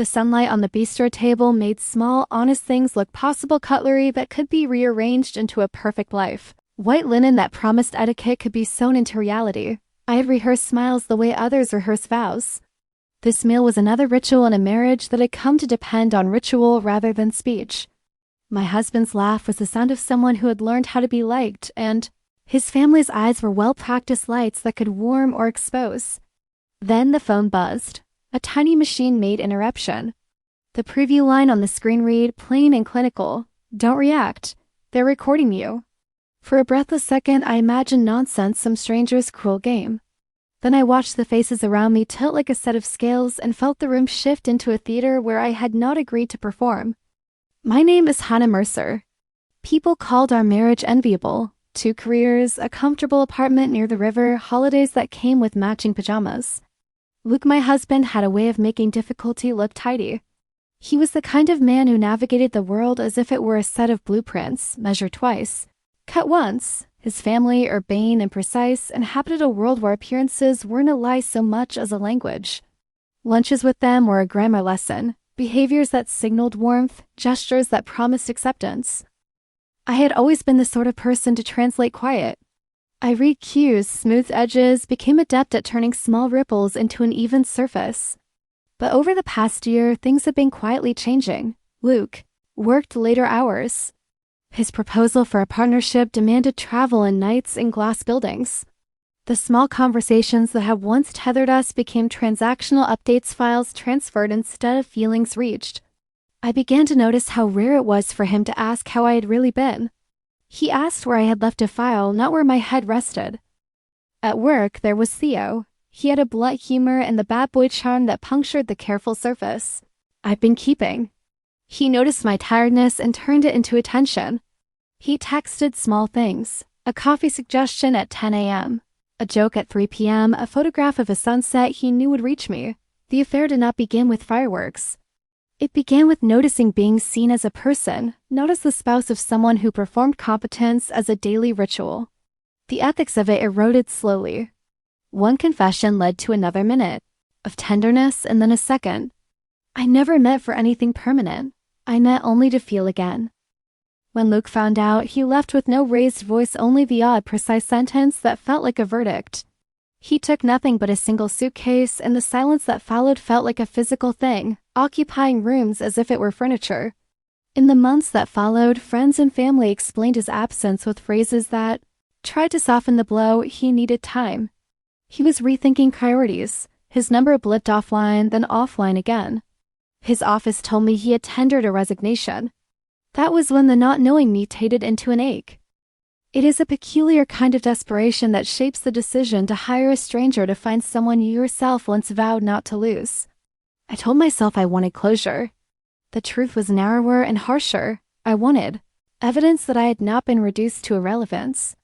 The sunlight on the bistro table made small, honest things look possible cutlery that could be rearranged into a perfect life. White linen that promised etiquette could be sewn into reality. I had rehearsed smiles the way others rehearse vows. This meal was another ritual in a marriage that had come to depend on ritual rather than speech. My husband's laugh was the sound of someone who had learned how to be liked, and his family's eyes were well-practiced lights that could warm or expose. Then the phone buzzed. A tiny machine-made interruption. The preview line on the screen read, plain and clinical, "Don't react. They're recording you." For a breathless second, I imagined nonsense, some stranger's cruel game. Then I watched the faces around me tilt like a set of scales and felt the room shift into a theater where I had not agreed to perform. My name is Hannah Mercer. People called our marriage enviable. 2 careers, a comfortable apartment near the river, holidays that came with matching pajamas. Luke, my husband, had a way of making difficulty look tidy. He was the kind of man who navigated the world as if it were a set of blueprints, measured twice, cut once. His family, urbane and precise, inhabited a world where appearances weren't a lie so much as a language. Lunches with them were a grammar lesson, behaviors that signaled warmth, gestures that promised acceptance. I had always been the sort of person to translate quiet. I read cues, smoothed edges, became adept at turning small ripples into an even surface. But over the past year, things have been quietly changing. Luke worked later hours. His proposal for a partnership demanded travel and nights in glass buildings. The small conversations that had once tethered us became transactional updates files transferred instead of feelings reached. I began to notice how rare it was for him to ask how I had really been. He asked where I had left a file, not where my head rested. At work, there was Theo. He had a blunt humor and the bad boy charm that punctured the careful surface I've been keeping. He noticed my tiredness and turned it into attention. He texted small things, a coffee suggestion at 10 a.m., a joke at 3 p.m., a photograph of a sunset he knew would reach me. The affair did not begin with fireworks. It began with noticing being seen as a person, not as the spouse of someone who performed competence as a daily ritual. The ethics of it eroded slowly. One confession led to another minute of tenderness and then a second. I never meant for anything permanent. I meant only to feel again. When Luke found out, he left with no raised voice, only the odd, precise sentence that felt like a verdict. He took nothing but a single suitcase, and the silence that followed felt like a physical thing, occupying rooms as if it were furniture. In the months that followed, friends and family explained his absence with phrases that tried to soften the blow. He needed time. He was rethinking priorities. His number blipped offline, then offline again. His office told me he had tendered a resignation. That was when the not knowing mutated into an ache. It is a peculiar kind of desperation that shapes the decision to hire a stranger to find someone you yourself once vowed not to lose. I told myself I wanted closure. The truth was narrower and harsher. I wanted evidence that I had not been reduced to irrelevance.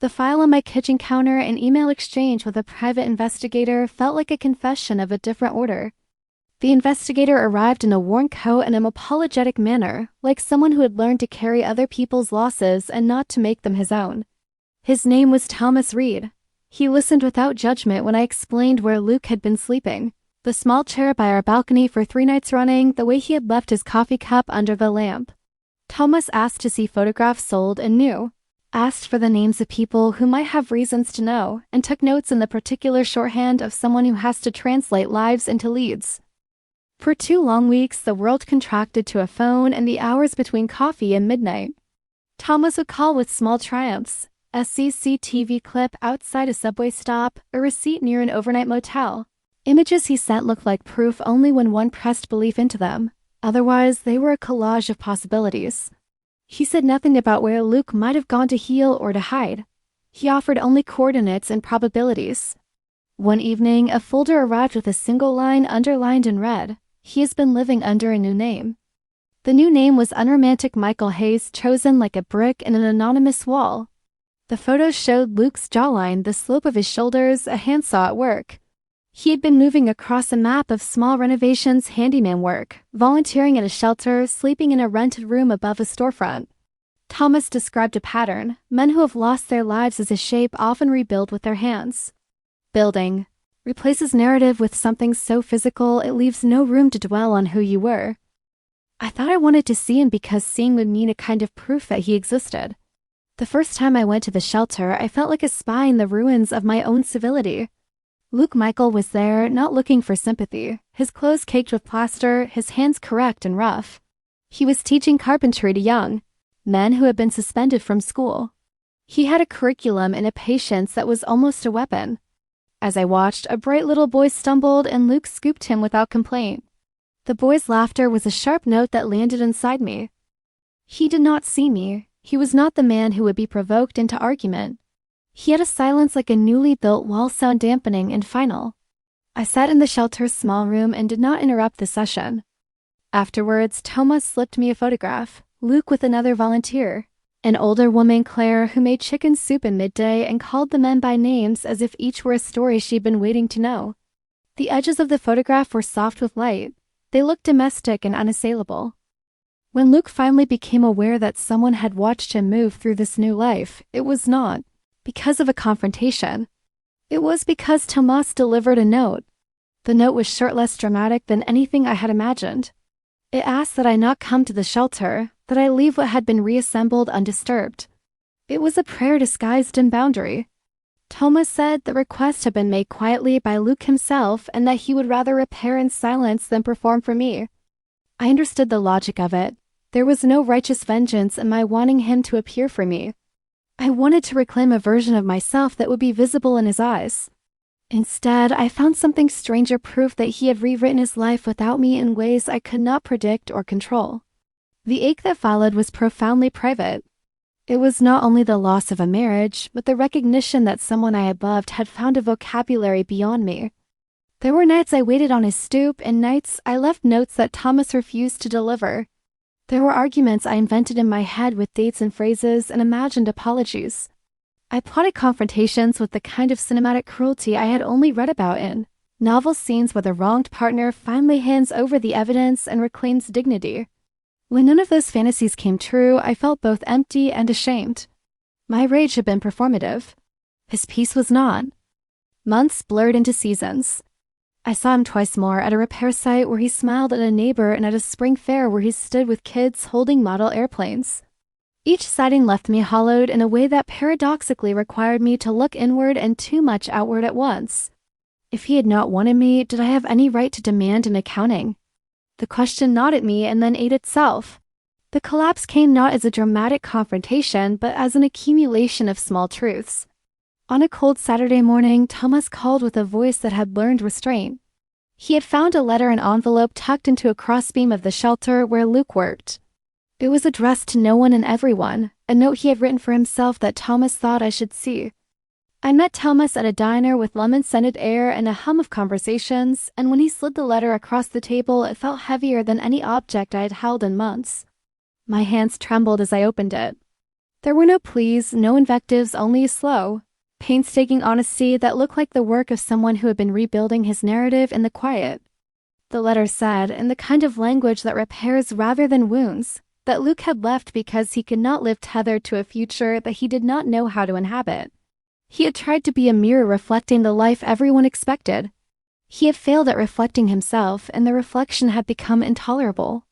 The file on my kitchen counter, an email exchange with a private investigator, felt like a confession of a different order. The investigator arrived in a worn coat and an apologetic manner, like someone who had learned to carry other people's losses and not to make them his own. His name was Thomas Reed. He listened without judgment when I explained where Luke had been sleeping. The small chair by our balcony for 3 nights running, the way he had left his coffee cup under the lamp. Thomas asked to see photographs sold and new, asked for the names of people who might have reasons to know, and took notes in the particular shorthand of someone who has to translate lives into leads. For 2 long weeks, the world contracted to a phone and the hours between coffee and midnight. Thomas would call with small triumphs, a CCTV clip outside a subway stop, a receipt near an overnight motel. Images he sent looked like proof only when one pressed belief into them. Otherwise, they were a collage of possibilities. He said nothing about where Luke might have gone to heal or to hide. He offered only coordinates and probabilities. One evening, a folder arrived with a single line underlined in red. He has been living under a new name. The new name was unromantic Michael Hayes, chosen like a brick in an anonymous wall. The photos showed Luke's jawline, the slope of his shoulders, a handsaw at work. He had been moving across a map of small renovations, handyman work, volunteering at a shelter, sleeping in a rented room above a storefront. Thomas described a pattern. Men who have lost their lives as a shape often rebuild with their hands. Building. replaces narrative with something so physical it leaves no room to dwell on who you were. I thought I wanted to see him because seeing would mean a kind of proof that he existed. The first time I went to the shelter, I felt like a spy in the ruins of my own civility. Luke Michael was there, not looking for sympathy, his clothes caked with plaster, his hands correct and rough. He was teaching carpentry to young men who had been suspended from school. He had a curriculum and a patience that was almost a weapon. As I watched, a bright little boy stumbled and Luke scooped him without complaint. The boy's laughter was a sharp note that landed inside me. He did not see me. He was not the man who would be provoked into argument. He had a silence like a newly built wall, sound dampening and final. I sat in the shelter's small room and did not interrupt the session. Afterwards, Thomas slipped me a photograph, Luke with another volunteer, an older woman, Claire, who made chicken soup in midday and called the men by names as if each were a story she'd been waiting to know. The edges of the photograph were soft with light. They looked domestic and unassailable. When Luke finally became aware that someone had watched him move through this new life, it was not because of a confrontation. It was because Thomas delivered a note. The note was short, less dramatic than anything I had imagined. It asked that I not come to the shelter, that I leave what had been reassembled undisturbed. It was a prayer disguised in boundary. Thomas said the request had been made quietly by Luke himself and that he would rather repair in silence than perform for me. I understood the logic of it. There was no righteous vengeance in my wanting him to appear for me. I wanted to reclaim a version of myself that would be visible in his eyes. Instead, I found something stranger, proof that he had rewritten his life without me in ways I could not predict or control. The ache that followed was profoundly private. It was not only the loss of a marriage, but the recognition that someone I had loved had found a vocabulary beyond me. There were nights I waited on his stoop and nights I left notes that Thomas refused to deliver. There were arguments I invented in my head with dates and phrases and imagined apologies. I plotted confrontations with the kind of cinematic cruelty I had only read about in novel scenes where the wronged partner finally hands over the evidence and reclaims dignity. When none of those fantasies came true, I felt both empty and ashamed. My rage had been performative. His peace was not. Months blurred into seasons. I saw him twice more, at a repair site where he smiled at a neighbor and at a spring fair where he stood with kids holding model airplanes. Each sighting left me hollowed in a way that paradoxically required me to look inward and too much outward at once. If he had not wanted me, did I have any right to demand an accounting? The question gnawed at me and then ate itself. The collapse came not as a dramatic confrontation, but as an accumulation of small truths. On a cold Saturday morning, Thomas called with a voice that had learned restraint. He had found a letter and envelope tucked into a crossbeam of the shelter where Luke worked. It was addressed to no one and everyone, a note he had written for himself that Thomas thought I should see. I met Thomas at a diner with lemon-scented air and a hum of conversations, and when he slid the letter across the table, it felt heavier than any object I had held in months. My hands trembled as I opened it. There were no pleas, no invectives, only a slow, painstaking honesty that looked like the work of someone who had been rebuilding his narrative in the quiet. The letter said, in the kind of language that repairs rather than wounds, that Luke had left because he could not live tethered to a future that he did not know how to inhabit. He had tried to be a mirror reflecting the life everyone expected. He had failed at reflecting himself, and the reflection had become intolerable.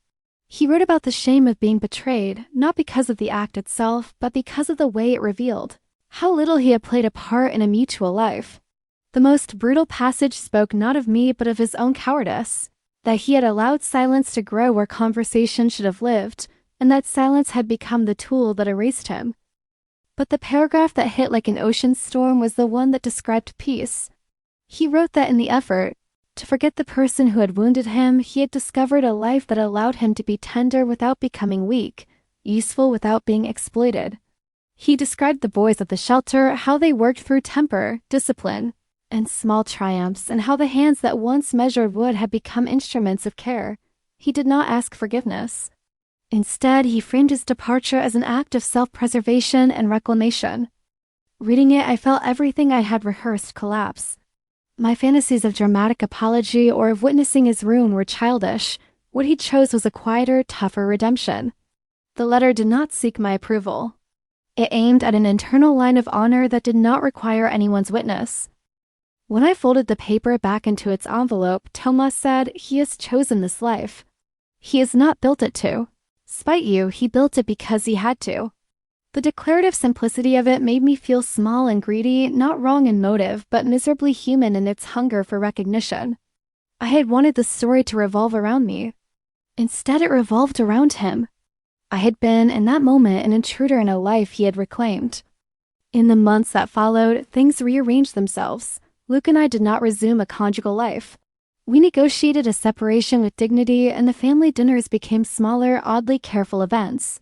He wrote about the shame of being betrayed, not because of the act itself, but because of the way it revealed how little he had played a part in a mutual life. The most brutal passage spoke not of me but of his own cowardice, that he had allowed silence to grow where conversation should have lived, and that silence had become the tool that erased him. But the paragraph that hit like an ocean storm was the one that described peace. He wrote that in the effort to forget the person who had wounded him, he had discovered a life that allowed him to be tender without becoming weak, useful without being exploited. He described the boys at the shelter, how they worked through temper, discipline, and small triumphs, and how the hands that once measured wood had become instruments of care. He did not ask forgiveness. Instead, he framed his departure as an act of self-preservation and reclamation. Reading it, I felt everything I had rehearsed collapse. My fantasies of dramatic apology or of witnessing his ruin were childish. What he chose was a quieter, tougher redemption. The letter did not seek my approval. It aimed at an internal line of honor that did not require anyone's witness. When I folded the paper back into its envelope, Thomas said, "He has chosen this life. He has not built it to spite you, he built it because he had to." The declarative simplicity of it made me feel small and greedy, not wrong in motive, but miserably human in its hunger for recognition. I had wanted the story to revolve around me. Instead, it revolved around him. I had been, in that moment, an intruder in a life he had reclaimed. In the months that followed, things rearranged themselves. Luke and I did not resume a conjugal life. We negotiated a separation with dignity, and the family dinners became smaller, oddly careful events.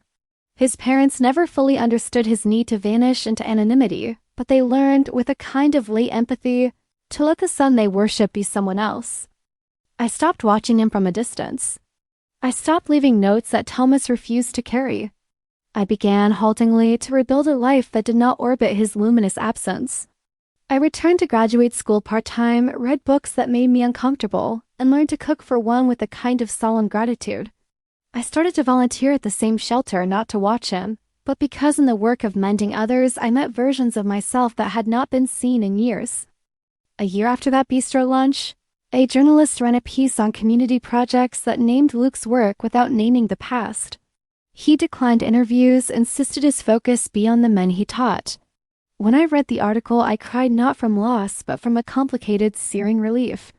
His parents never fully understood his need to vanish into anonymity, but they learned, with a kind of late empathy, to let the son they worship be someone else. I stopped watching him from a distance. I stopped leaving notes that Thomas refused to carry. I began, haltingly, to rebuild a life that did not orbit his luminous absence. I returned to graduate school part-time, read books that made me uncomfortable, and learned to cook for one with a kind of solemn gratitude. I started to volunteer at the same shelter, not to watch him, but because in the work of mending others I met versions of myself that had not been seen in years. A year after that bistro lunch, a journalist ran a piece on community projects that named Luke's work without naming the past. He declined interviews, insisted his focus be on the men he taught. When I read the article, I cried not from loss, but from a complicated, searing relief.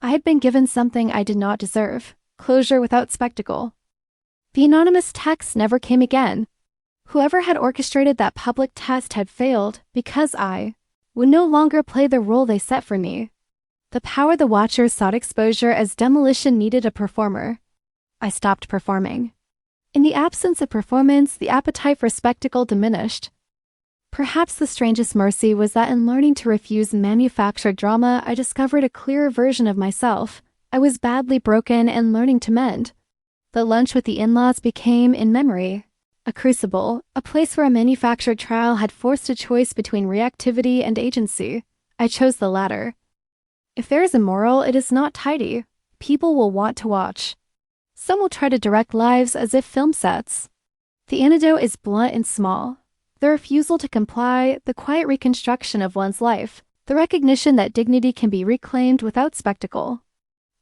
I had been given something I did not deserve, closure without spectacle. The anonymous text never came again. Whoever had orchestrated that public test had failed, because I would no longer play the role they set for me. The power the watchers sought exposure as demolition needed a performer. I stopped performing. In the absence of performance, the appetite for spectacle diminished. Perhaps the strangest mercy was that in learning to refuse manufactured drama, I discovered a clearer version of myself. I was badly broken and learning to mend. The lunch with the in-laws became, in memory, a crucible, a place where a manufactured trial had forced a choice between reactivity and agency. I chose the latter. If there is a moral, it is not tidy. People will want to watch. Some will try to direct lives as if film sets. The antidote is blunt and small. The refusal to comply, the quiet reconstruction of one's life, the recognition that dignity can be reclaimed without spectacle.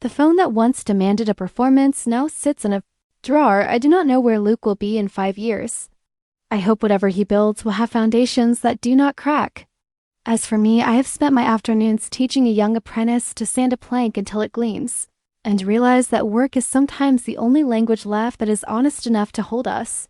The phone that once demanded a performance now sits in a drawer. I do not know where Luke will be in 5 years. I hope whatever he builds will have foundations that do not crack. As for me, I have spent my afternoons teaching a young apprentice to sand a plank until it gleams, and realize that work is sometimes the only language left that is honest enough to hold us.